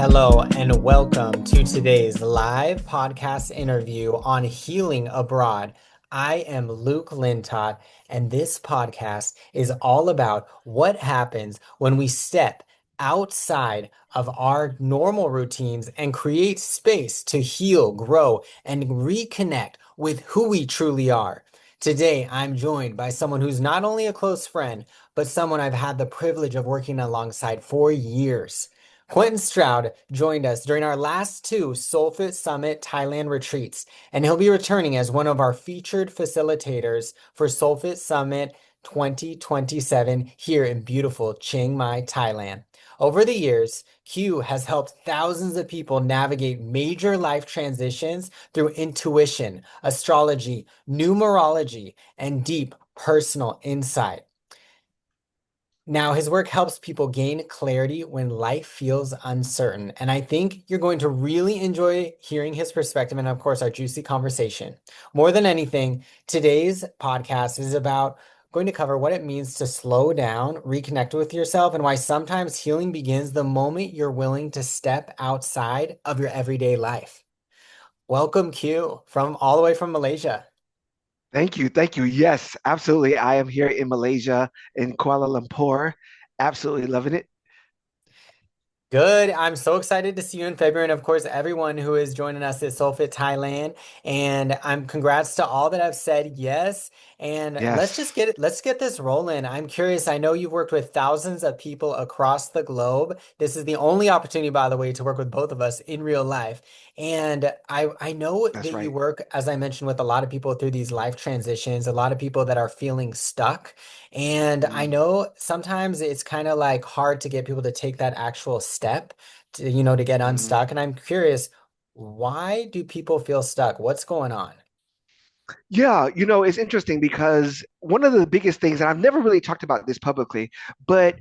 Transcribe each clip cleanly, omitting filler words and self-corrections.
Hello, and welcome to today's live podcast interview on healing abroad. I am Luke Lintott, and this podcast is all about what happens when we step outside of our normal routines and create space to heal, grow, and reconnect with who we truly are. Today, I'm joined by someone who's not only a close friend, but someone I've had the privilege of working alongside for years. Quenton Stroud joined us during our last two SoulFit Summit Thailand retreats, and he'll be returning as one of our featured facilitators for SoulFit Summit 2027 here in beautiful Chiang Mai, Thailand. Over the years, Q has helped thousands of people navigate major life transitions through intuition, astrology, numerology, and deep personal insight. Now, his work helps people gain clarity when life feels uncertain. And I think you're going to really enjoy hearing his perspective and, of course, our juicy conversation. More than anything, today's podcast is about going to cover what it means to slow down, reconnect with yourself, and why sometimes healing begins the moment you're willing to step outside of your everyday life. Welcome, Q, from all the way from Malaysia. Thank you. Thank you. Yes, absolutely. I am here in Malaysia, in Kuala Lumpur. Absolutely loving it. Good. I'm so excited to see you in February. And of course, everyone who is joining us at SoulFit Thailand. And I'm congrats to all that have said yes. And Yes, let's get this rolling. I'm curious. I know you've worked with thousands of people across the globe. This is the only opportunity, by the way, to work with both of us in real life. And I know that's that you right. work, as I mentioned, with a lot of people through these life transitions, a lot of people that are feeling stuck. And I Mm, know sometimes it's kind of like hard to get people to take that actual step to, to get mhm. unstuck. And I'm curious, why do people feel stuck? What's going on? Yeah, it's interesting because one of the biggest things, and I've never really talked about this publicly, but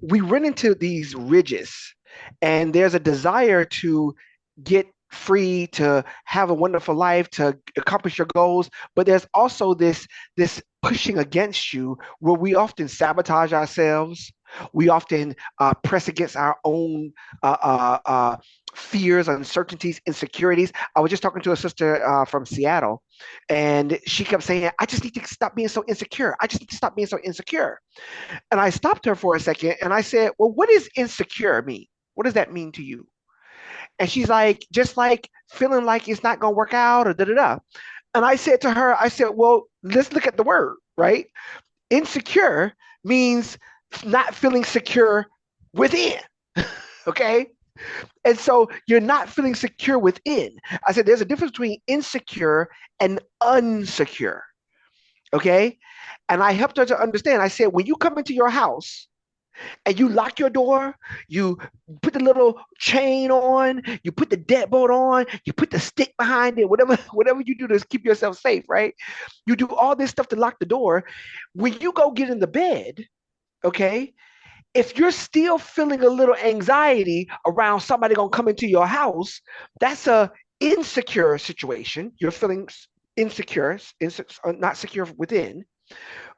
we run into these ridges, and there's a desire to get free, to have a wonderful life, to accomplish your goals, but there's also this pushing against you where we often sabotage ourselves. We often press against our own fears, uncertainties, insecurities. I was just talking to a sister from Seattle, and she kept saying, I just need to stop being so insecure. I just need to stop being so insecure. And I stopped her for a second and I said, well, what does insecure mean? What does that mean to you? And she's like, just like feeling like it's not going to work out or da da da. And I said to her, I said, well, let's look at the word, right? Insecure means not feeling secure within. Okay. And so you're not feeling secure within. I said, there's a difference between insecure and unsecure. Okay. And I helped her to understand. I said, when you come into your house and you lock your door, you put the little chain on, you put the deadbolt on, you put the stick behind it, whatever you do to keep yourself safe, right? You do all this stuff to lock the door. When you go get in the bed, okay, if you're still feeling a little anxiety around somebody gonna come into your house, that's a insecure situation. You're feeling insecure, not secure within,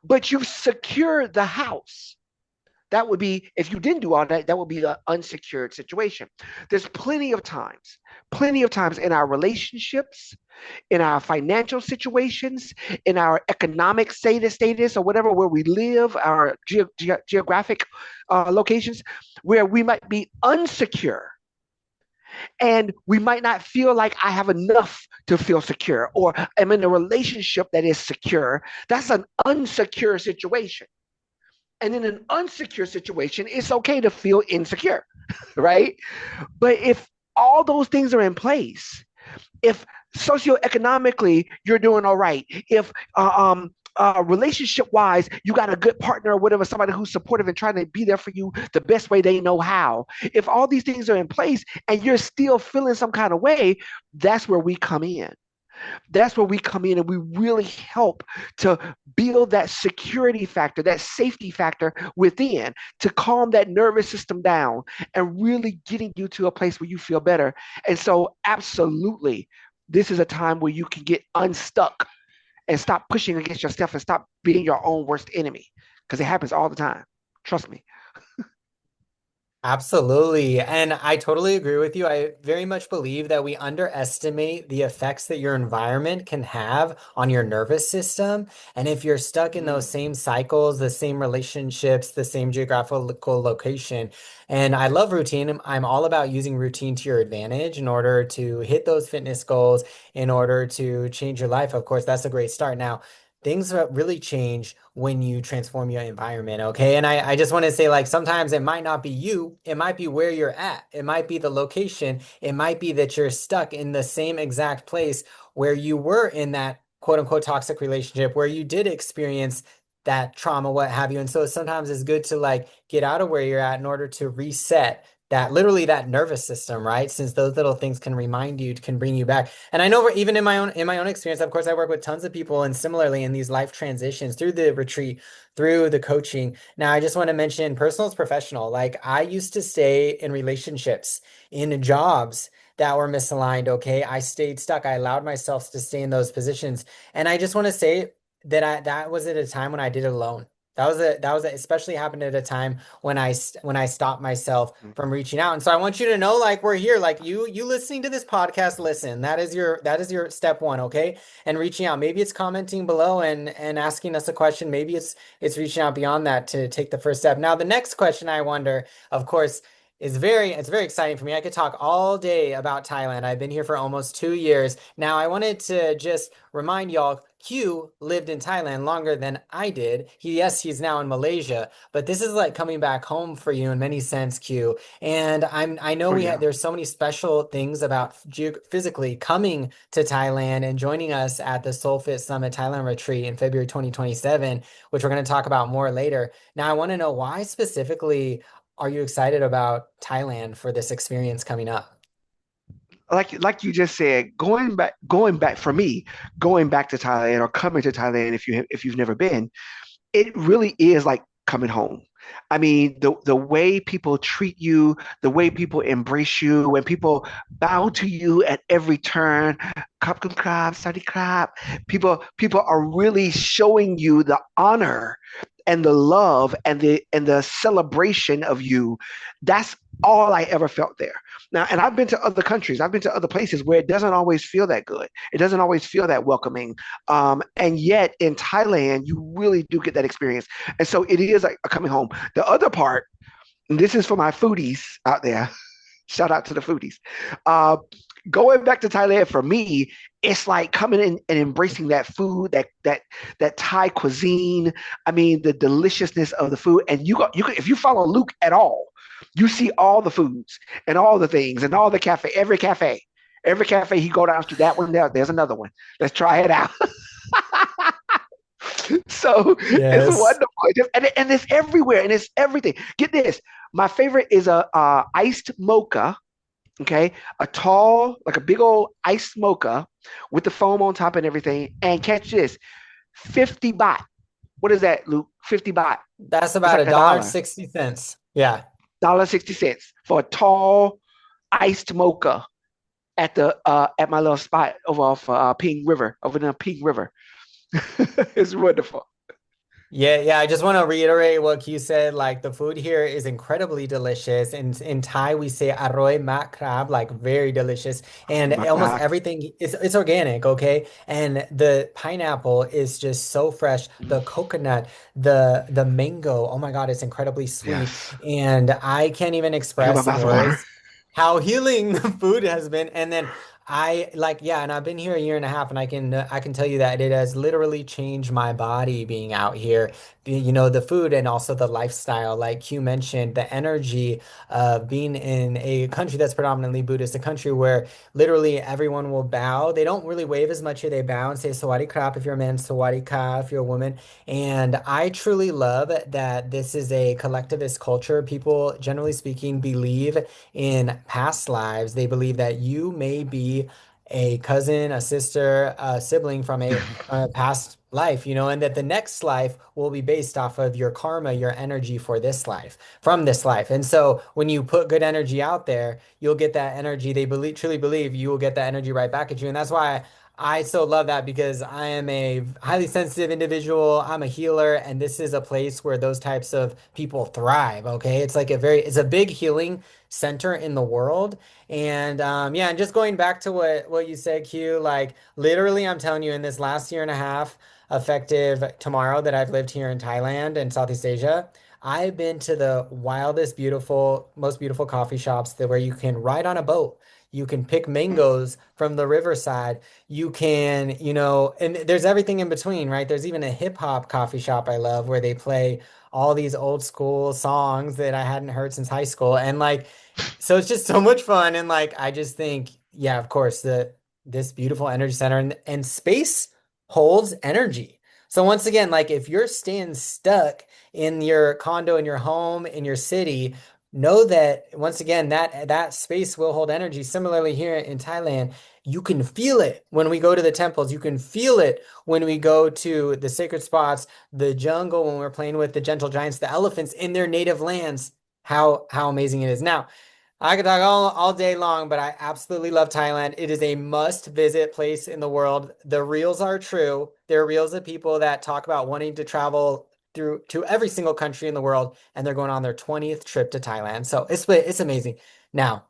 but you've secured the house. That would be, if you didn't do all that, that would be an unsecured situation. There's plenty of times in our relationships, in our financial situations, in our economic status or whatever, where we live, our geographic locations, where we might be unsecure and we might not feel like I have enough to feel secure, or I'm in a relationship that is secure. That's an unsecure situation. And in an unsecure situation, it's okay to feel insecure, right? But if all those things are in place, if socioeconomically you're doing all right, if relationship wise you got a good partner or whatever, somebody who's supportive and trying to be there for you the best way they know how, if all these things are in place and you're still feeling some kind of way, that's where we come in. That's where we come in and we really help to build that security factor, that safety factor within, to calm that nervous system down and really getting you to a place where you feel better. And so, absolutely, this is a time where you can get unstuck and stop pushing against yourself and stop being your own worst enemy, because it happens all the time. Trust me. Absolutely. And I totally agree with you. I very much believe that we underestimate the effects that your environment can have on your nervous system. And if you're stuck in those Mm, same cycles, the same relationships, the same geographical location, and I love routine. I'm all about using routine to your advantage in order to hit those fitness goals, in order to change your life. Of course, that's a great start. Now, things really change when you transform your environment, okay? And I just want to say, like, sometimes it might not be you, it might be where you're at, it might be the location, it might be that you're stuck in the same exact place where you were in that quote unquote toxic relationship, where you did experience that trauma, what have you. And so sometimes it's good to like get out of where you're at in order to reset that literally that nervous system, right? Since those little things can remind you, can bring you back. And I know even in my own experience, of course, I work with tons of people and similarly in these life transitions through the retreat, through the coaching. Now, I just want to mention personal is professional. Like I used to stay in relationships, in jobs that were misaligned, okay? I stayed stuck. I allowed myself to stay in those positions. And I just want to say that that was at a time when I did it alone. Especially happened at a time when when I stopped myself mm. from reaching out. And so I want you to know, like, we're here, like you listening to this podcast, listen, that is your step one, okay? And reaching out. Maybe it's commenting below and asking us a question. Maybe it's reaching out beyond that to take the first step. Now, the next question I wonder, of course, is it's very exciting for me. I could talk all day about Thailand. I've been here for almost 2 years. Now, I wanted to just remind y'all, Q lived in Thailand longer than I did. Yes, he's now in Malaysia, but this is like coming back home for you in many sense, Q. And I know Oh yeah. there's so many special things about physically coming to Thailand and joining us at the SoulFit Summit Thailand retreat in February 2027, which we're going to talk about more later. Now, I want to know, why specifically are you excited about Thailand for this experience coming up? Like you just said, going back for me, going back to Thailand or coming to Thailand if you've never been, it really is like coming home. I mean, the way people treat you, the way people embrace you, when people bow to you at every turn, krap kun krap, sadi krap, people are really showing you the honor and the love and the celebration of you. That's all I ever felt there. Now, and I've been to other countries, I've been to other places where it doesn't always feel that good. It doesn't always feel that welcoming. And yet in Thailand, you really do get that experience. And so it is like a coming home. The other part, and this is for my foodies out there, shout out to the foodies. Uh, Going back to Thailand for me, it's like coming in and embracing that food, that Thai cuisine. I mean, the deliciousness of the food. And if you follow Luke at all, you see all the foods and all the things and all the every cafe he go down to that one there. There's another one. Let's try it out. So it's Yes. wonderful. And it's everywhere and it's everything. Get this. My favorite is a iced mocha. Okay, a tall, like a big old iced mocha with the foam on top and everything. And catch this, 50 baht. What is that, Luke? 50 baht. That's It's about like a a dollar and dollar, 60 cents. Yeah. $1.60 for a tall iced mocha at my little spot over off Ping River, over the Ping River. It's wonderful. Yeah, yeah. I just want to reiterate what you said. Like the food here is incredibly delicious. In Thai, we say "aroy mak krab," like very delicious. And My almost God. everything is it's organic, okay? And the pineapple is just so fresh. The coconut, the mango. Oh my God, it's incredibly sweet. Yes. And I can't even Look at my express in mouth water. words how healing the food has been. And then I like, yeah, and I've been here a year and a half, and I can tell you that it has literally changed my body being out here. You know, the food and also the lifestyle, like you mentioned, the energy of being in a country that's predominantly Buddhist, a country where literally everyone will bow. They don't really wave as much here. They bow and say "Sawadee krap" if you're a man, "Sawadee ka" if you're a woman. And I truly love that this is a collectivist culture. People, generally speaking, believe in past lives. They believe that you may be a cousin, a sister, a sibling from a past life, you know, and that the next life will be based off of your karma, your energy for this life, from this life. And so when you put good energy out there, you'll get that energy. They truly believe you will get that energy right back at you. And that's why. I so love that because I am a highly sensitive individual. I'm a healer, and this is a place where those types of people thrive. Okay. It's a big healing center in the world. And yeah, and just going back to what you said, Q, like literally, I'm telling you, in this last year and a half, effective tomorrow that I've lived here in Thailand and Southeast Asia, I've been to the wildest, beautiful, most beautiful coffee shops that where you can ride on a boat. You can pick mangoes from the riverside. You can, and there's everything in between, right? There's even a hip hop coffee shop I love where they play all these old school songs that I hadn't heard since high school. And like, so it's just so much fun. And like, I just think, yeah, of course, this beautiful energy center and space holds energy. So once again, like if you're staying stuck in your condo, in your home, in your city, know that once again, that space will hold energy. Similarly, here in Thailand, you can feel it when we go to the temples. You can feel it when we go to the sacred spots, the jungle, when we're playing with the gentle giants, the elephants in their native lands. How amazing it is. Now, I could talk all day long, but I absolutely love Thailand. It is a must visit place in the world. The reels are true. There are reels of people that talk about wanting to travel through to every single country in the world, and they're going on their 20th trip to Thailand. So it's amazing. Now,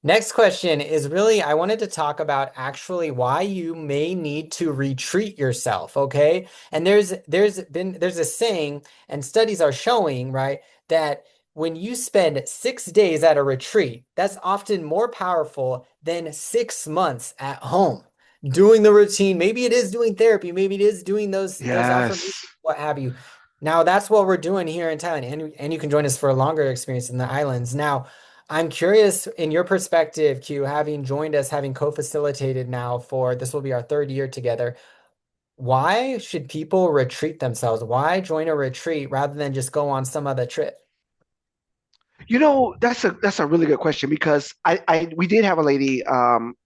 next question is really, I wanted to talk about actually why you may need to retreat yourself, okay? And there's a saying, and studies are showing, right, that when you spend 6 days at a retreat, that's often more powerful than 6 months at home doing the routine. Maybe it is doing therapy, maybe it is doing those affirmations, Yes. what have you. Now that's what we're doing here in Thailand, and you can join us for a longer experience in the islands. Now, I'm curious in your perspective, Q, having joined us, having co-facilitated now for this will be our third year together. Why should people retreat themselves? Why join a retreat rather than just go on some other trip? That's a really good question because I we did have a lady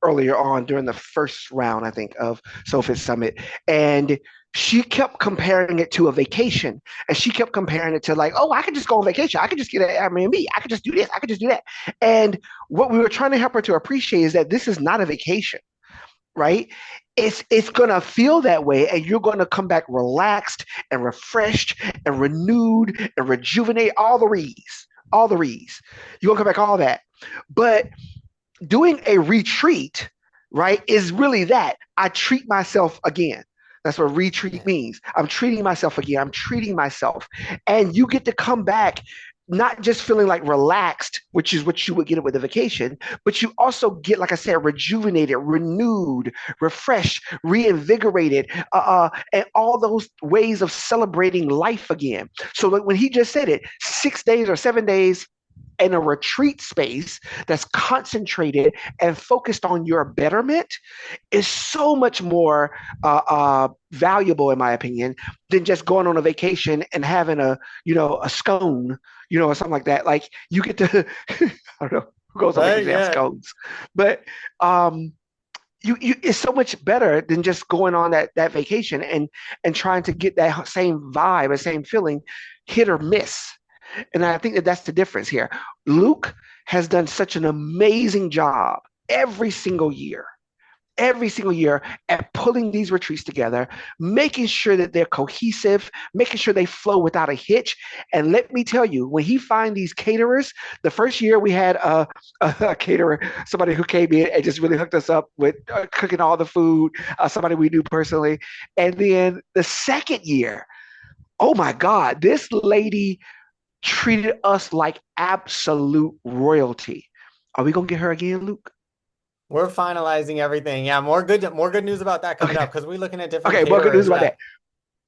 earlier on during the first round, I think, of SoulFit Summit, and she kept comparing it to a vacation, and she kept comparing it to like, oh, I could just go on vacation, I could just get an Airbnb, I could just do this, I could just do that. And what we were trying to help her to appreciate is that this is not a vacation, right? It's gonna feel that way, and you're gonna come back relaxed and refreshed and renewed and rejuvenate all the re's, all the re's. You're gonna come back all that. But doing a retreat, right, is really that. I treat myself again. That's what retreat Yeah. means. I'm treating myself again. I'm treating myself. And you get to come back not just feeling like relaxed, which is what you would get with a vacation, but you also get, like I said, rejuvenated, renewed, refreshed, reinvigorated, and all those ways of celebrating life again. So like when he just said it, 6 days or 7 days in a retreat space that's concentrated and focused on your betterment is so much more valuable, in my opinion, than just going on a vacation and having a scone, or something like that. Like you get to, I don't know who goes on Right, vacation to have yeah. scones, but you it's so much better than just going on that vacation and trying to get that same vibe, the same feeling, hit or miss. And I think that that's the difference here. Luke has done such an amazing job every single year at pulling these retreats together, making sure that they're cohesive, making sure they flow without a hitch. And let me tell you, when he find these caterers, the first year we had a caterer, somebody who came in and just really hooked us up with cooking all the food, somebody we knew personally. And then the second year, oh my God, this lady treated us like absolute royalty. Are we gonna get her again, Luke? We're finalizing everything. Yeah, more good news about that coming Okay. up because we're looking at different Okay. What good news caterers. about Yeah.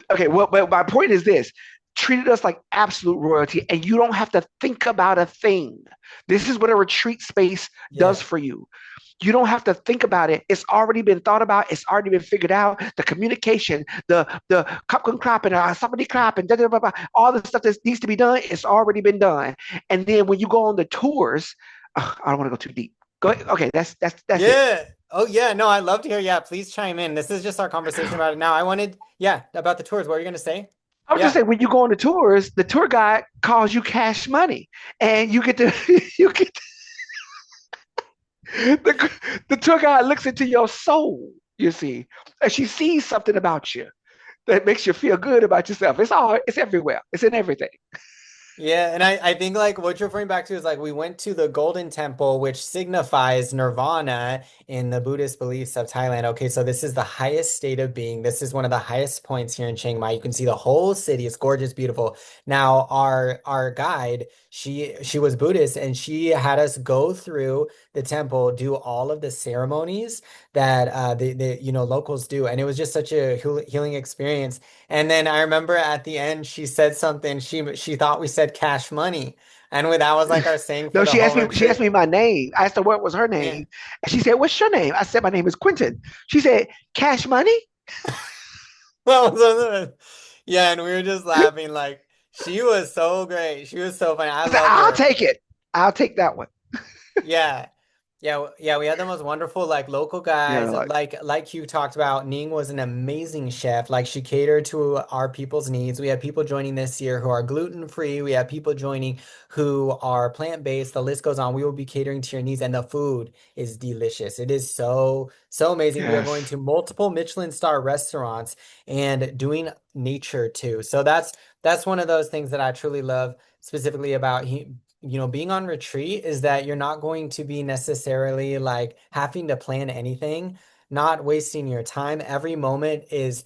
that? Okay. Well, but my point is this: treated us like absolute royalty, and you don't have to think about a thing. This is what a retreat space does Yeah. for you. You don't have to think about it. It's already been thought about. It's already been figured out. The communication, the cup and crop and somebody crop and all the stuff that needs to be done, it's already been done. And then when you go on the tours, I don't want to go too deep. Go ahead. Okay, that's it. Yeah. Oh yeah. No, I'd love to hear. Yeah, please chime in. This is just our conversation about it now. I wanted, yeah, about the tours. What are you gonna say? I was just Yeah. saying when you go on the tours, the tour guide calls you cash money, and you get to you get the tour guide looks into your soul. you see, and she sees something about you that makes you feel good about yourself. It's everywhere. It's in everything. Yeah, and I think like what you're referring back to is like we went to the Golden Temple, which signifies nirvana in the Buddhist beliefs of Thailand. Okay, so this is the highest state of being. This is one of the highest points here in Chiang Mai. You can see the whole city. It's gorgeous, beautiful. Now, our guide, she was Buddhist, and she had us go through the temple, do all of the ceremonies that the locals do, and it was just such a healing experience. And then I remember at the end she said something. She thought we said cash money, and that was like our saying for No, the she whole asked me. She asked retreat. me my name. I asked her what was her Yeah. name, and she said, "What's your name?" I said, "My name is Quenton." She said, "Cash money." That was yeah, and we were just laughing like she was so great. She was so funny. I I said, love "I'll her. take it. I'll take that one." Yeah. Yeah, we had the most wonderful like local Yeah, guys. like Like you talked about, Ning was an amazing chef. Like she catered to our people's needs. We have people joining this year who are gluten-free. We have people joining who are plant-based. The list goes on. We will be catering to your needs, and the food is delicious. It is so amazing. We are going yes, to multiple Michelin star restaurants and doing nature too. So that's one of those things that I truly love specifically about being on retreat is that you're not going to be necessarily like having to plan anything, not wasting your time. Every moment is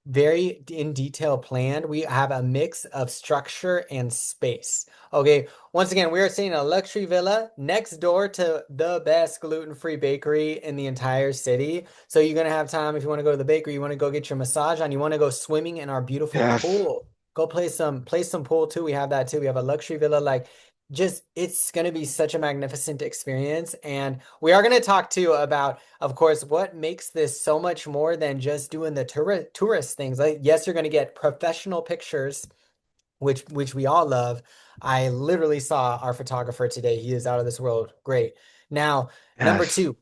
very in detail planned. We have a mix of structure and space. Okay, once again, we are staying in a luxury villa next door to the best gluten-free bakery in the entire city. So you're gonna have time if you want to go to the bakery, you want to go get your massage on, you want to go swimming in our beautiful yes. pool. Go play some pool too. We have that too. We have a luxury villa like just it's going to be such a magnificent experience. And we are going to talk too about, of course, what makes this so much more than just doing the tourist things. Like, yes, you're going to get professional pictures, which we all love. I literally saw our photographer today. He is out of this world. Great. Now, number Yes. two.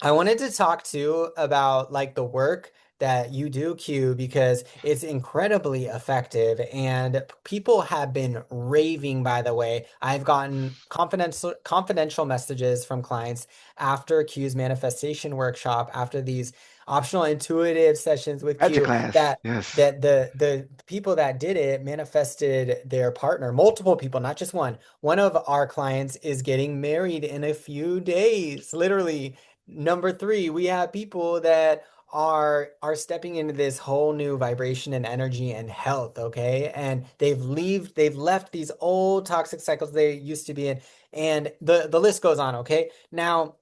I wanted to talk too about like the work that you do, Q, because it's incredibly effective and people have been raving, by the way. I've gotten confidential messages from clients after Q's manifestation workshop, after these optional intuitive sessions with Magic Q, class. that Yes. the people that did it manifested their partner, multiple people, not just one. One of our clients is getting married in a few days, literally. Number three, we have people that are stepping into this whole new vibration and energy and health, okay? And they've left these old toxic cycles they used to be in, and the list goes on, okay? Now,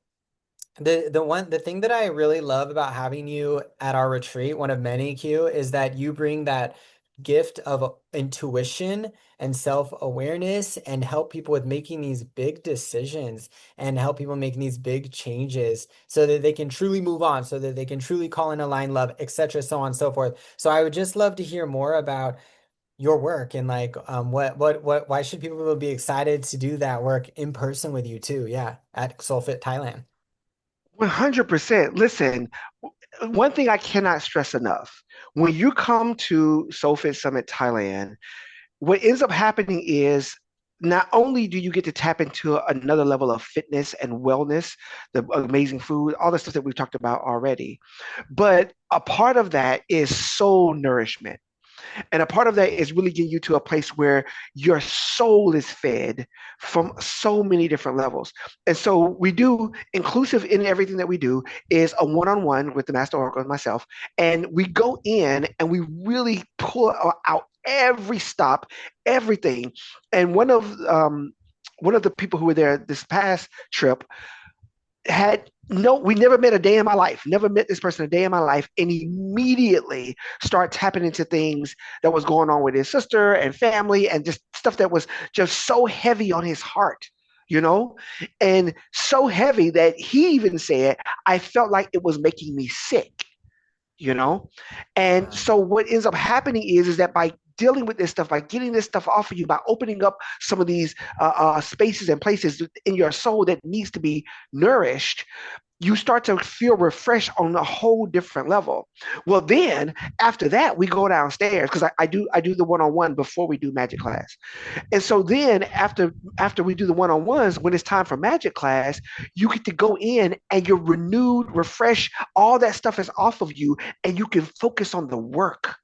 the thing that I really love about having you at our retreat, one of many, Q, is that you bring that gift of intuition and self-awareness and help people with making these big decisions and help people making these big changes so that they can truly move on, so that they can truly call in aligned love, etc., so on and so forth. So I would just love to hear more about your work and like what why should people be excited to do that work in person with you too? Yeah, at SoulFit Thailand. 100%. Listen, one thing I cannot stress enough: when you come to SoulFit Summit Thailand, what ends up happening is not only do you get to tap into another level of fitness and wellness, the amazing food, all the stuff that we've talked about already, but a part of that is soul nourishment. And a part of that is really getting you to a place where your soul is fed from so many different levels. And so we do inclusive in everything that we do is a one-on-one with the master oracle and myself. And we go in and we really pull out every stop, everything. And one of the people who were there this past trip had no, we never met a day in my life, never met this person a day in my life, and immediately start tapping into things that was going on with his sister and family and just stuff that was just so heavy on his heart, you know, and so heavy that he even said, I felt like it was making me sick, you know. And Wow. so what ends up happening is that by dealing with this stuff, by getting this stuff off of you, by opening up some of these spaces and places in your soul that needs to be nourished, you start to feel refreshed on a whole different level. Well, then after that, we go downstairs because I do the one-on-one before we do magic class. And so then after we do the one-on-ones, when it's time for magic class, you get to go in and you're renewed, refreshed, all that stuff is off of you, and you can focus on the work.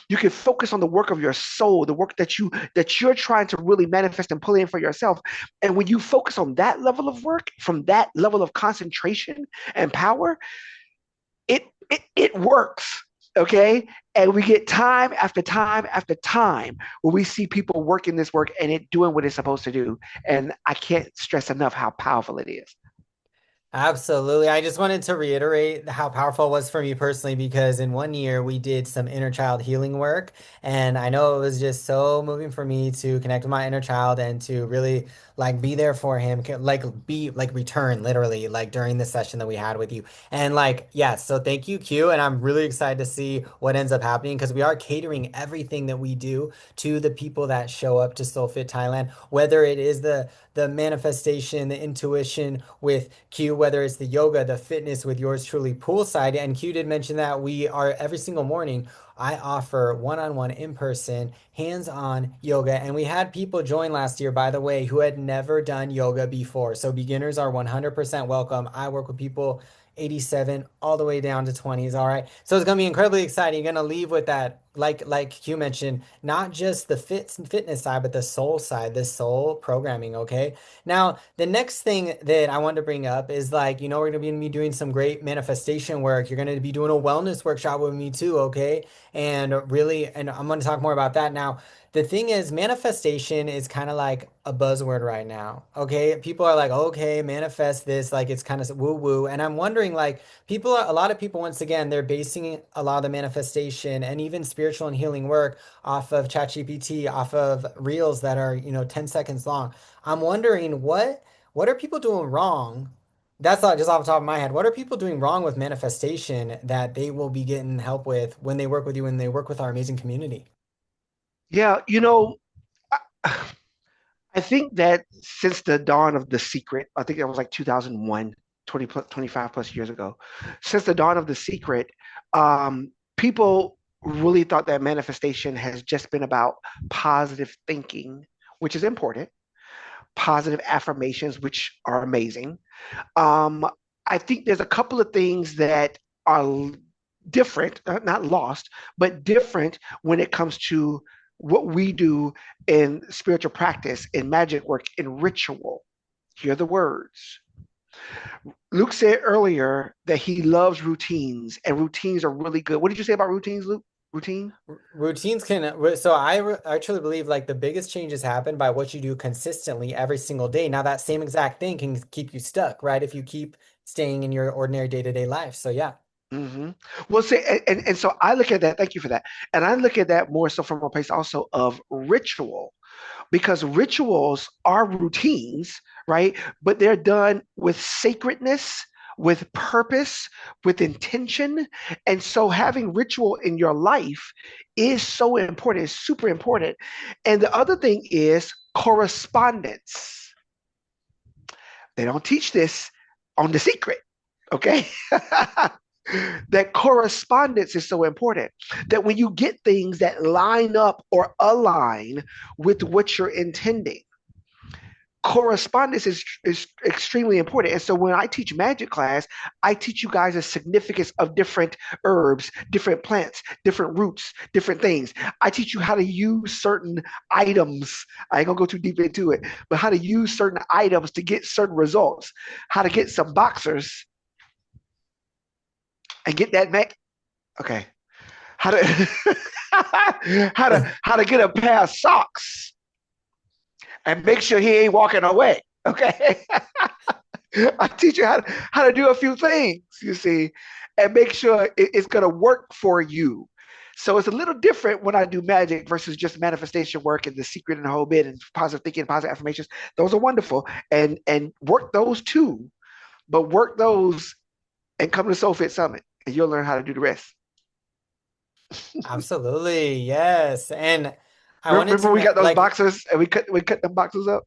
You can focus on the work of your soul, the work that you're trying to really manifest and pull in for yourself. And when you focus on that level of work, from that level of concentration and power, it works. Okay. And we get time after time after time where we see people working this work and it doing what it's supposed to do. And I can't stress enough how powerful it is. Absolutely. I just wanted to reiterate how powerful it was for me personally because in one year we did some inner child healing work. And I know it was just so moving for me to connect with my inner child and to really like be there for him, like be like return literally like during the session that we had with you. And like, yes, so thank you, Q. And I'm really excited to see what ends up happening because we are catering everything that we do to the people that show up to SoulFit Thailand, whether it is the manifestation, the intuition with Q, whether it's the yoga, the fitness with yours truly poolside. And Q did mention that we are every single morning. I offer one-on-one in-person, hands-on yoga. And we had people join last year, by the way, who had never done yoga before. So beginners are 100% welcome. I work with people 87 all the way down to 20s. All right. So it's gonna be incredibly exciting. You're gonna leave with that, like Q mentioned, not just the fitness side, but the soul side, the soul programming. Okay. Now, the next thing that I wanted to bring up is like, we're going to be doing some great manifestation work. You're going to be doing a wellness workshop with me too, okay? And really, and I'm going to talk more about that now. The thing is, manifestation is kind of like a buzzword right now, okay? People are like, okay, manifest this, like it's kind of woo woo. And I'm wondering, like, a lot of people, once again, they're basing a lot of the manifestation and even spiritual and healing work off of ChatGPT, off of reels that are, 10 seconds long. I'm wondering what are people doing wrong? That's not just off the top of my head. What are people doing wrong with manifestation that they will be getting help with when they work with you and they work with our amazing community? Yeah, I think that since the dawn of The Secret, I think that was like 2001, 20 plus, 25 plus years ago. Since the dawn of The Secret, people really thought that manifestation has just been about positive thinking, which is important, positive affirmations, which are amazing. Um, I think there's a couple of things that are different, not lost, but different when it comes to what we do in spiritual practice, in magic work, in ritual. Hear the words. Luke said earlier that he loves routines, and routines are really good. What did you say about routines, Luke? Routine? Routines so I truly believe like the biggest changes happen by what you do consistently every single day. Now that same exact thing can keep you stuck, right? If you keep staying in your ordinary day-to-day life. So yeah. Mm-hmm. Well, see, and so I look at that. Thank you for that. And I look at that more so from a place also of ritual, because rituals are routines, right? But they're done with sacredness, with purpose, with intention. And so having ritual in your life is so important, it's super important. And the other thing is correspondence. They don't teach this on The Secret, okay? That correspondence is so important, that when you get things that line up or align with what you're intending, correspondence is extremely important. And so when I teach magic class, I teach you guys the significance of different herbs, different plants, different roots, different things. I teach you how to use certain items. I ain't gonna go too deep into it, but how to use certain items to get certain results, how to get some boxers and get that neck. Okay. How to how to get a pair of socks and make sure he ain't walking away. Okay. I teach you how to do a few things, you see, and make sure it's going to work for you. So it's a little different when I do magic versus just manifestation work and The Secret and the whole bit and positive thinking, positive affirmations. Those are wonderful, and work those too, but work those and come to SoulFit Summit, and you'll learn how to do the rest. Absolutely. Yes. And I wanted Remember, to we got those like boxers and we cut them boxes up.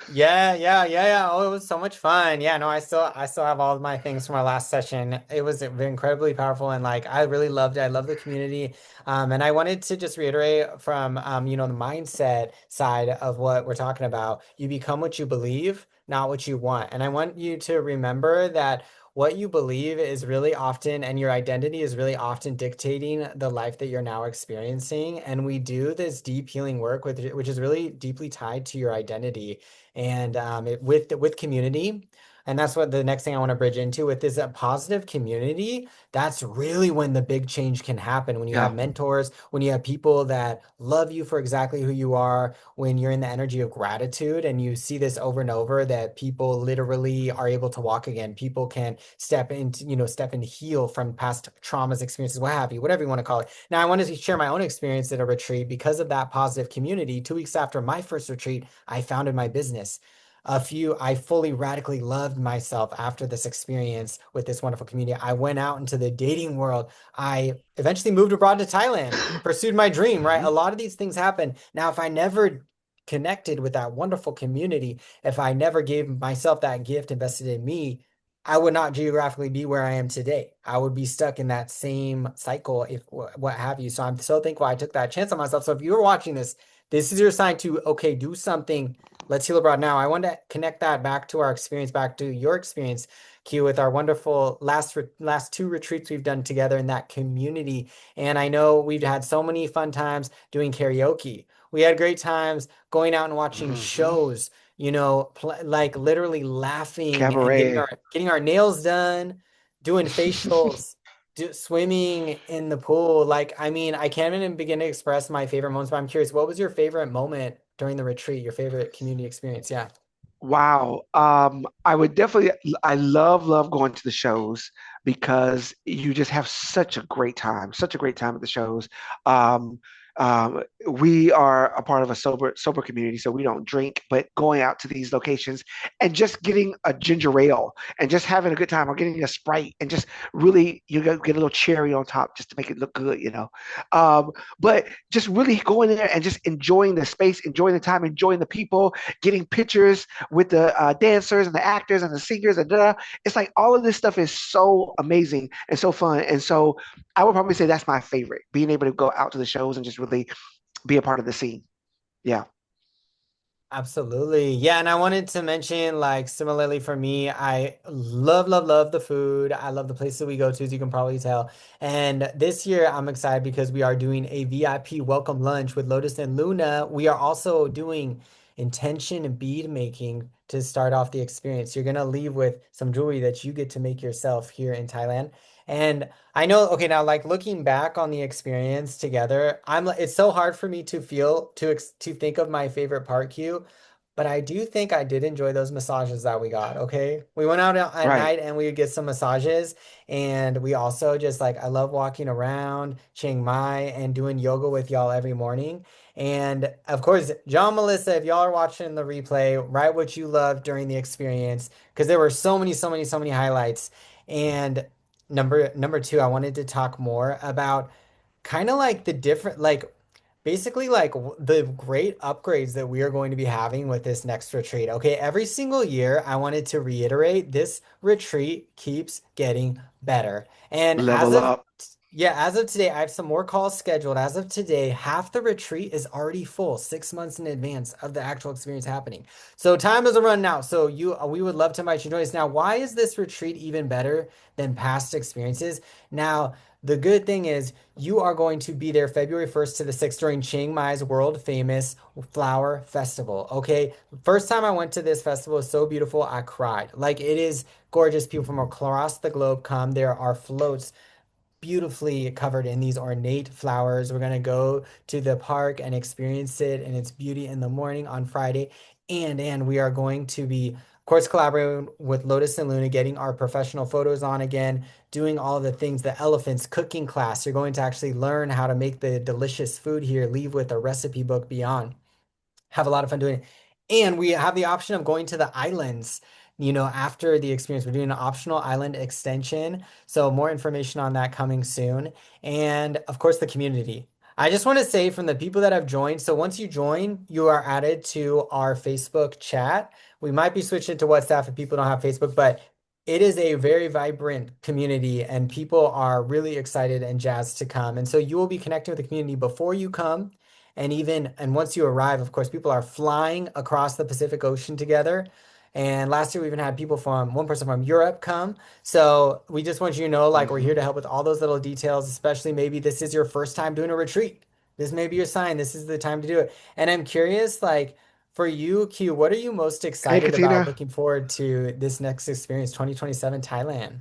Yeah. Oh, it was so much fun. Yeah, no, I still have all of my things from our last session. It was incredibly powerful and like I really loved it. I love the community. And I wanted to just reiterate from the mindset side of what we're talking about. You become what you believe, not what you want. And I want you to remember that what you believe is really often, and your identity is really often dictating the life that you're now experiencing. And we do this deep healing work which is really deeply tied to your identity and with community. And that's what the next thing I want to bridge into with is a positive community. That's really when the big change can happen. When you have Yeah. mentors, when you have people that love you for exactly who you are, when you're in the energy of gratitude and you see this over and over that people literally are able to walk again. People can step into heal from past traumas, experiences, what have you, whatever you want to call it. Now, I wanted to share my own experience at a retreat because of that positive community. 2 weeks after my first retreat, I founded my business. I fully radically loved myself after this experience with this wonderful community. I went out into the dating world. I eventually moved abroad to Thailand, pursued my dream, right? A Mhm. lot of these things happen. Now, if I never connected with that wonderful community, if I never gave myself that gift invested in me, I would not geographically be where I am today. I would be stuck in that same cycle, if what have you. So I'm so thankful I took that chance on myself. So if you're watching this, this is your sign to, okay, do something. Let's heal abroad now. I want to connect that back to our experience, back to your experience, Q, with our wonderful last two retreats we've done together in that community. And I know we've had so many fun times doing karaoke. We had great times going out and watching Mhm. shows, like literally laughing and Cabaret. getting our nails done, doing facials, swimming in the pool. Like, I mean, I can't even begin to express my favorite moments, but I'm curious, what was your favorite moment during the retreat, your favorite community experience? Yeah. Wow. I would definitely, I love going to the shows because you just have such a great time at the shows. Um, we are a part of a sober community, so we don't drink, but going out to these locations and just getting a ginger ale and just having a good time or getting a Sprite and just really, get a little cherry on top just to make it look good, you know. But just really going there and just enjoying the space, enjoying the time, enjoying the people, getting pictures with the dancers and the actors and the singers and da. It's like all of this stuff is so amazing and so fun. And so I would probably say that's my favorite, being able to go out to the shows and just really be a part of the scene. Yeah. Absolutely. Yeah, and I wanted to mention, like, similarly for me, I love the food. I love the places we go to, as you can probably tell. And this year, I'm excited because we are doing a VIP welcome lunch with Lotus and Luna. We are also doing intention and bead making to start off the experience. You're gonna leave with some jewelry that you get to make yourself here in Thailand. And I know, okay, now like looking back on the experience together, it's so hard for me to to think of my favorite part, Q, but I do think I did enjoy those massages that we got, okay? We went out at Right. night and we would get some massages, and we also just like I love walking around Chiang Mai and doing yoga with y'all every morning. And of course, John, Melissa, if y'all are watching the replay, write what you loved during the experience because there were so many highlights. And number two, I wanted to talk more about kind of like the different, like basically like the great upgrades that we are going to be having with this next retreat. Okay, every single year, I wanted to reiterate this retreat keeps getting better. And Level up. as of today, I have some more calls scheduled. As of today, half the retreat is already full, 6 months in advance of the actual experience happening. So time doesn't run out. So we would love to invite you to join us. Now, why is this retreat even better than past experiences? Now, the good thing is you are going to be there February 1st to the 6th during Chiang Mai's world famous flower festival. Okay. First time I went to this festival was so beautiful, I cried. Like it is gorgeous. People from across the globe come. There are floats beautifully covered in these ornate flowers. We're going to go to the park and experience it in its beauty in the morning on Friday. And we are going to be, of course, collaborating with Lotus and Luna, getting our professional photos on again, doing all the things, the elephants cooking class. You're going to actually learn how to make the delicious food here, leave with a recipe book beyond, have a lot of fun doing it. And we have the option of going to the islands, after the experience. We're doing an optional island extension. So more information on that coming soon. And of course, the community. I just want to say from the people that have joined, so once you join, you are added to our Facebook chat. We might be switching to WhatsApp if people don't have Facebook, but it is a very vibrant community and people are really excited and jazzed to come. And so you will be connecting with the community before you come. And once you arrive, of course, people are flying across the Pacific Ocean together. And last year we even had people from one person from Europe come. So we just want you to know, like, we're here Hmm. to help with all those little details, especially maybe this is your first time doing a retreat. This may be your sign. This is the time to do it. And I'm curious, like, for you, Q, what are you most Hey, excited about Katina. looking forward to this next experience, 2027 Thailand?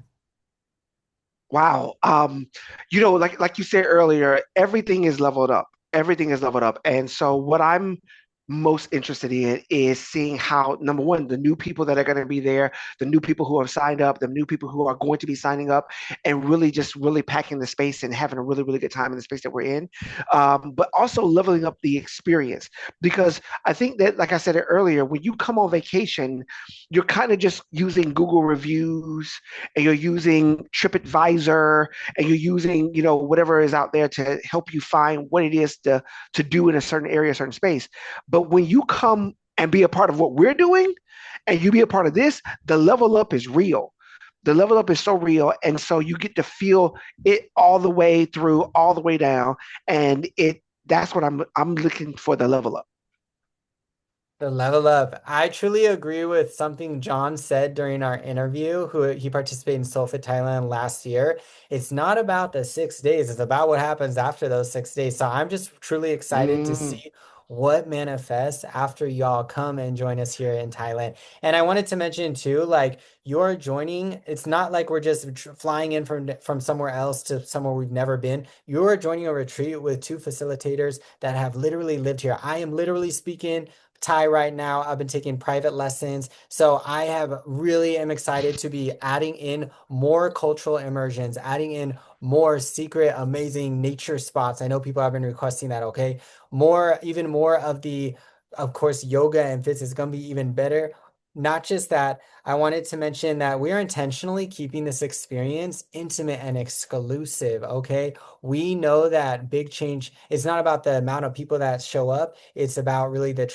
Wow. Like you said earlier, everything is leveled up. Everything is leveled up. And so what I'm most interested in is seeing how, number one, the new people that are going to be there, the new people who have signed up, the new people who are going to be signing up, and really just really packing the space and having a really, really good time in the space that we're in. But also leveling up the experience. Because I think that, like I said earlier, when you come on vacation, you're kind of just using Google reviews and you're using TripAdvisor and you're using, whatever is out there to help you find what it is to do in a certain area, a certain space. But when you come and be a part of what we're doing and you be a part of this, the level up is real. The level up is so real. And so you get to feel it all the way through, all the way down. And that's what I'm looking for, the level up. The level up. I truly agree with something John said during our interview, who he participated in SoulFit Thailand last year. It's not about the 6 days, it's about what happens after those 6 days. So I'm just truly excited to Mm. see what manifests after y'all come and join us here in Thailand. And I wanted to mention too, like you're joining, it's not like we're just flying in from somewhere else to somewhere we've never been. You're joining a retreat with two facilitators that have literally lived here. I am literally speaking Thai right now. I've been taking private lessons. So I have really am excited to be adding in more cultural immersions, adding in more secret, amazing nature spots. I know people have been requesting that, okay? Even more of of course, yoga and fitness is going to be even better. Not just that, I wanted to mention that we are intentionally keeping this experience intimate and exclusive, okay? We know that big change is not about the amount of people that show up. It's about really the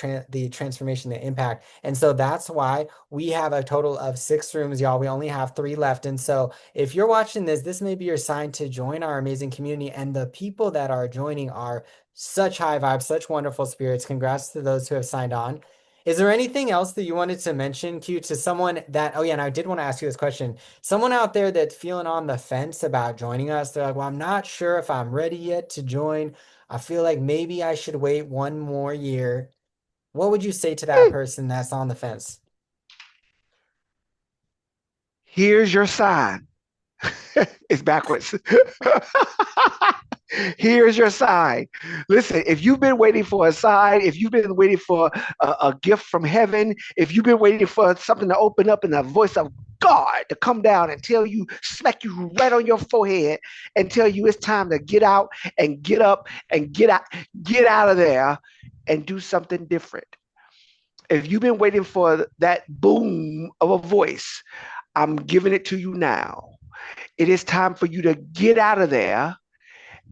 transformation, the impact. And so that's why we have a total of 6 rooms, y'all. We only have 3 left. And so if you're watching this, this may be your sign to join our amazing community. And the people that are joining are such high vibes, such wonderful spirits. Congrats to those who have signed on. Is there anything else that you wanted to mention, Q, to someone that, oh yeah, and I did want to ask you this question. Someone out there that's feeling on the fence about joining us, they're like, well, I'm not sure if I'm ready yet to join. I feel like maybe I should wait one more year. What would you say to that person that's on the fence? Here's your sign. It's backwards. Here's your sign. Listen, if you've been waiting for a sign, if you've been waiting for a gift from heaven, if you've been waiting for something to open up and the voice of God to come down and tell you, smack you right on your forehead and tell you it's time to get out and get up and get out of there and do something different. If you've been waiting for that boom of a voice, I'm giving it to you now. It is time for you to get out of there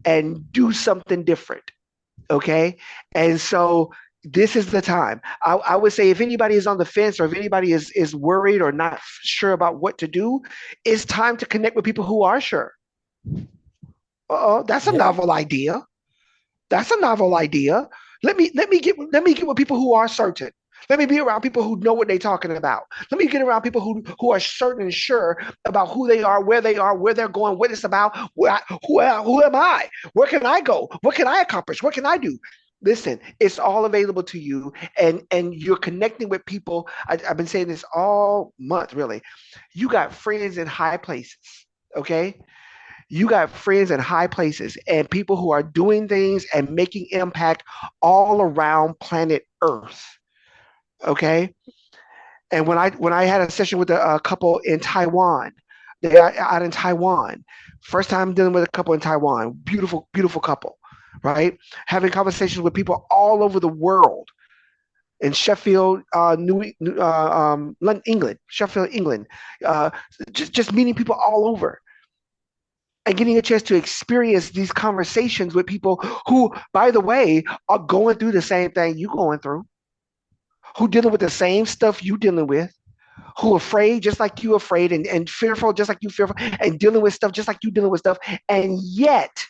and do something different. Okay. And so this is the time. I would say if anybody is on the fence or if anybody is worried or not sure about what to do, it's time to connect with people who are sure. That's a Yeah. novel idea. That's a novel idea. Let me get with people who are certain. Let me be around people who know what they're talking about. Let me get around people who are certain and sure about who they are, where they're going, what it's about. Who am I? Where can I go? What can I accomplish? What can I do? Listen, it's all available to you, and you're connecting with people. I've been saying this all month, really. You got friends in high places, okay? You got friends in high places and people who are doing things and making impact all around planet Earth. Okay. And when I had a session with a couple in Taiwan, they are out in Taiwan. First time dealing with a couple in Taiwan. Beautiful, beautiful couple, right? Having conversations with people all over the world in Sheffield, England, Sheffield, England. Uh, just meeting people all over. and getting a chance to experience these conversations with people who, by the way, are going through the same thing you going through, who dealing with the same stuff you dealing with, who afraid just like you afraid, and fearful just like you fearful, and dealing with stuff just like you dealing with stuff. And yet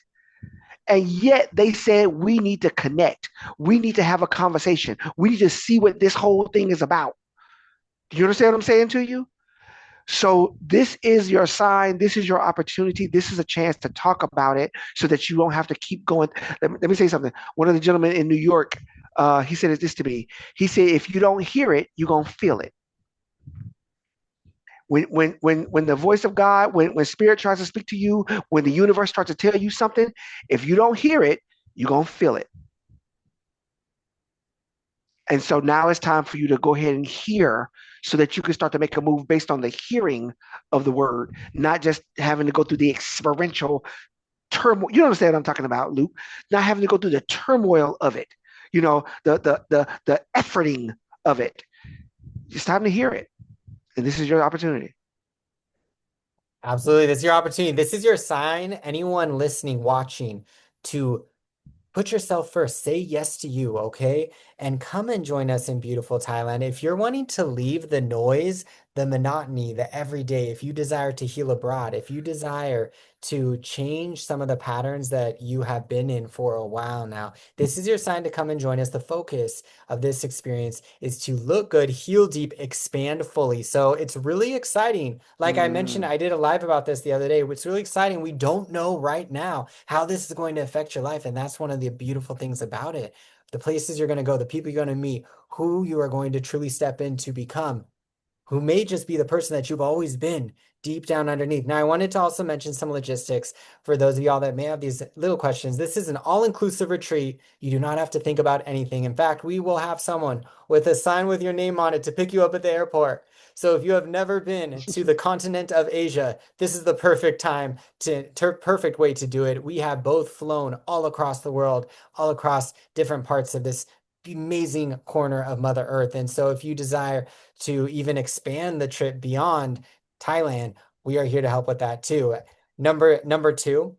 they said we need to connect. We need to have a conversation. We need to see what this whole thing is about. Do you understand what I'm saying to you? So this is your sign. This is your opportunity. This is a chance to talk about it so that you don't have to keep going. Let me say something. One of the gentlemen in New York, he said this to me. He said, if you don't hear it, you're going to feel it. When the voice of God, when spirit tries to speak to you, when the universe starts to tell you something, if you don't hear it, you're going to feel it. And so now it's time for you to go ahead and hear so that you can start to make a move based on the hearing of the word, not just having to go through the experiential turmoil. You understand what I'm talking about, Luke? Not having to go through the turmoil of it, the efforting of it. It's time to hear it. And this is your opportunity. Absolutely. This is your opportunity. This is your sign, anyone listening, watching, to put yourself first. Say yes to you, okay? And come and join us in beautiful Thailand. If you're wanting to leave the noise, the monotony, the everyday, if you desire to heal abroad, if you desire to change some of the patterns that you have been in for a while now, this is your sign to come and join us. The focus of this experience is to look good, heal deep, expand fully. So it's really exciting. Like I mentioned, Mm, I did a live about this the other day. It's really exciting. We don't know right now how this is going to affect your life. And that's one of the beautiful things about it. The places you're going to go, the people you're going to meet, who you are going to truly step in to become, who may just be the person that you've always been deep down underneath. Now, I wanted to also mention some logistics for those of y'all that may have these little questions. This is an all-inclusive retreat. You do not have to think about anything. In fact, we will have someone with a sign with your name on it to pick you up at the airport. So if you have never been to the continent of Asia, this is the perfect time perfect way to do it. We have both flown all across the world, all across different parts of this amazing corner of Mother Earth. And so if you desire to even expand the trip beyond Thailand, we are here to help with that too. Number two,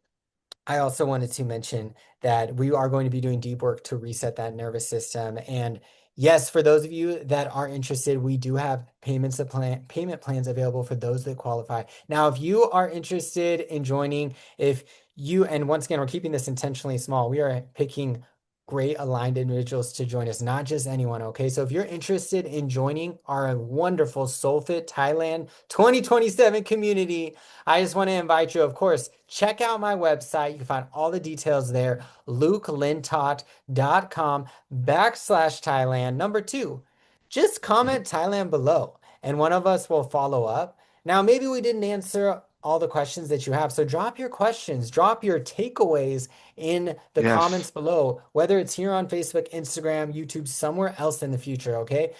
I also wanted to mention that we are going to be doing deep work to reset that nervous system. And yes, for those of you that are interested, we do have payment plans available for those that qualify. Now, if you are interested in joining, if you, and once again, we're keeping this intentionally small, we are picking great aligned individuals to join us, not just anyone. Okay. So if you're interested in joining our wonderful SoulFit Thailand 2027 community, I just want to invite you, of course, check out my website. You can find all the details there, lukelintott.com/Thailand. Number two, just comment Thailand below and one of us will follow up. Now, maybe we didn't answer all the questions that you have. So drop your questions, drop your takeaways in the yes. comments below, whether it's here on Facebook, Instagram, YouTube, somewhere else in the future. Okay.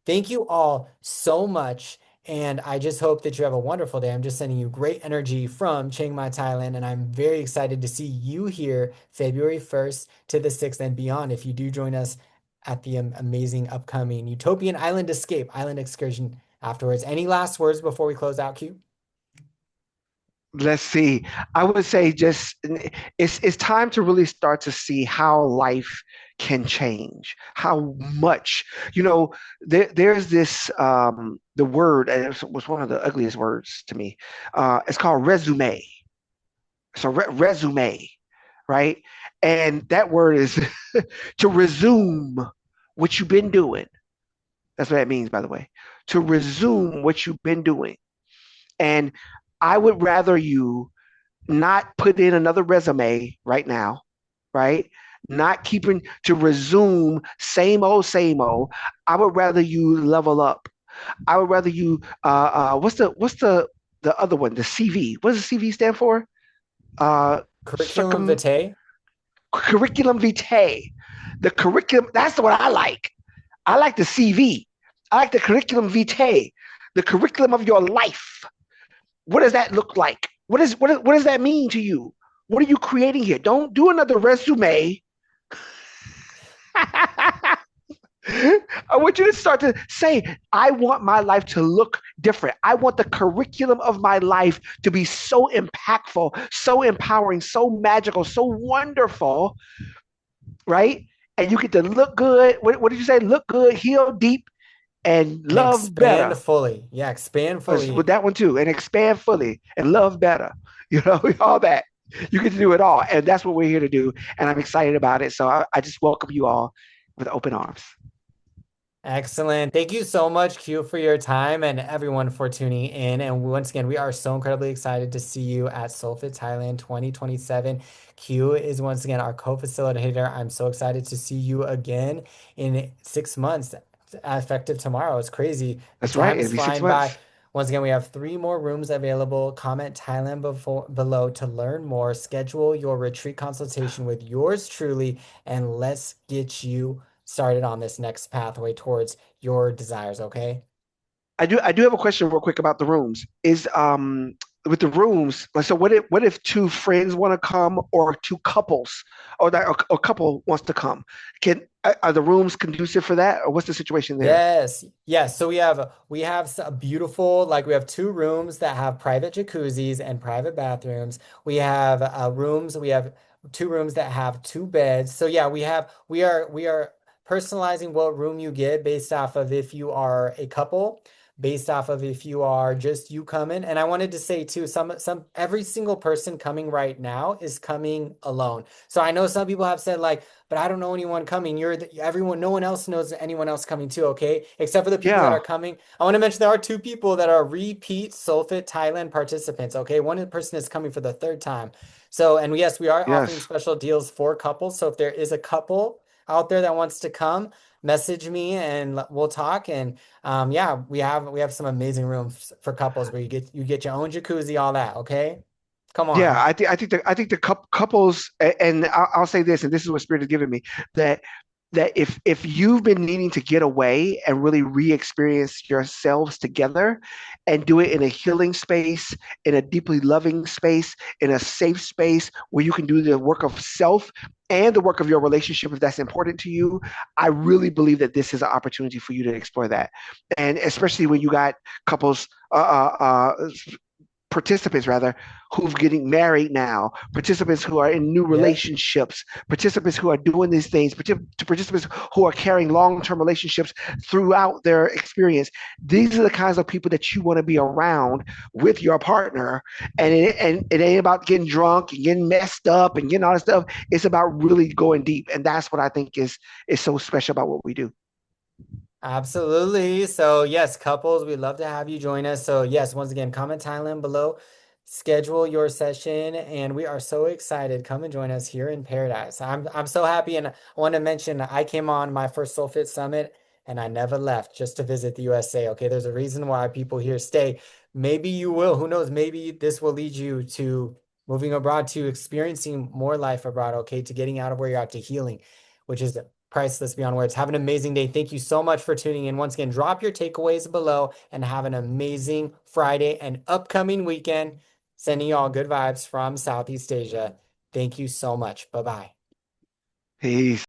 Thank you all so much. And I just hope that you have a wonderful day. I'm just sending you great energy from Chiang Mai, Thailand. And I'm very excited to see you here February 1st to the 6th and beyond if you do join us at the amazing upcoming Utopian Island Escape, Island Excursion afterwards. Any last words before we close out, Q? Let's see. I would say just it's time to really start to see how life can change, how much, there's this the word, and it was one of the ugliest words to me. It's called resume. So resume, right? And that word is to resume what you've been doing. That's what that means, by the way. To resume what you've been doing. And I would rather you not put in another resume right now, right? Not keeping to resume same old. I would rather you level up. I would rather you what's the other one? The CV. What does the CV stand for? Curriculum Circum vitae. curriculum vitae. The curriculum, that's what I like. I like the CV. I like the curriculum vitae, the curriculum of your life. What does that look like? What does that mean to you? What are you creating here? Don't do another resume. I want you to start to say, I want my life to look different. I want the curriculum of my life to be so impactful, so empowering, so magical, so wonderful, right? And you get to look good. What did you say? Look good, heal deep, and And love expand better. fully. Yeah, expand With fully. that one too, and expand fully and love better. You know, all that. You get to do it all. And that's what we're here to do. And I'm excited about it. So I just welcome you all with open arms. Excellent. Thank you so much, Q, for your time and everyone for tuning in. And once again, we are so incredibly excited to see you at SoulFit Thailand 2027. Q is once again our co-facilitator. I'm so excited to see you again in 6 months, effective tomorrow. It's crazy. The That's right. time It'll is be six flying by. months. Once again, we have 3 more rooms available. Comment Thailand below to learn more. Schedule your retreat consultation with yours truly, and let's get you started on this next pathway towards your desires, okay? I do have a question real quick about the rooms. Is with the rooms, like, so what if two friends want to come or two couples or that or a couple wants to come? Are the rooms conducive for that or what's the situation there? Yes, yes. So we have a beautiful, like we have 2 rooms that have private jacuzzis and private bathrooms. We have rooms, we have 2 rooms that have 2 beds. So yeah, we are personalizing what room you get based off of if you are a couple, based off of if you are just you coming. And I wanted to say too, some every single person coming right now is coming alone. So I know some people have said like, but I don't know anyone coming. Everyone, no one else knows anyone else coming too, okay? Except for the people that are Yeah, coming. I want to mention there are 2 people that are repeat SoulFit Thailand participants, okay? One person is coming for the 3rd time. So, and yes, we are offering yes. special deals for couples. So if there is a couple out there that wants to come, message me and we'll talk. And yeah, we have some amazing rooms for couples where you get your own jacuzzi, all that, okay? Come Yeah, on. I think the couples, and I'll say this, and this is what Spirit has given me, that if you've been needing to get away and really re-experience yourselves together and do it in a healing space, in a deeply loving space, in a safe space where you can do the work of self and the work of your relationship if that's important to you, I really believe that this is an opportunity for you to explore that. And especially when you got couples participants rather who've getting married now, participants who are in new Yep. relationships, participants who are doing these things, participants who are carrying long-term relationships throughout their experience. These are the kinds of people that you want to be around with your partner. And it ain't about getting drunk and getting messed up and getting all this stuff. It's about really going deep. And that's what I think is so special about what we do. Absolutely. So yes, couples, we'd love to have you join us. So yes, once again, comment Thailand below, schedule your session, and we are so excited. Come and join us here in Paradise. I'm so happy, and I want to mention I came on my first SoulFit Summit, and I never left just to visit the USA. Okay, there's a reason why people here stay. Maybe you will. Who knows? Maybe this will lead you to moving abroad, to experiencing more life abroad. Okay, to getting out of where you're at, to healing, which is priceless beyond words. Have an amazing day. Thank you so much for tuning in. Once again, drop your takeaways below and have an amazing Friday and upcoming weekend. Sending you all good vibes from Southeast Asia. Thank you so much. Bye bye. Peace.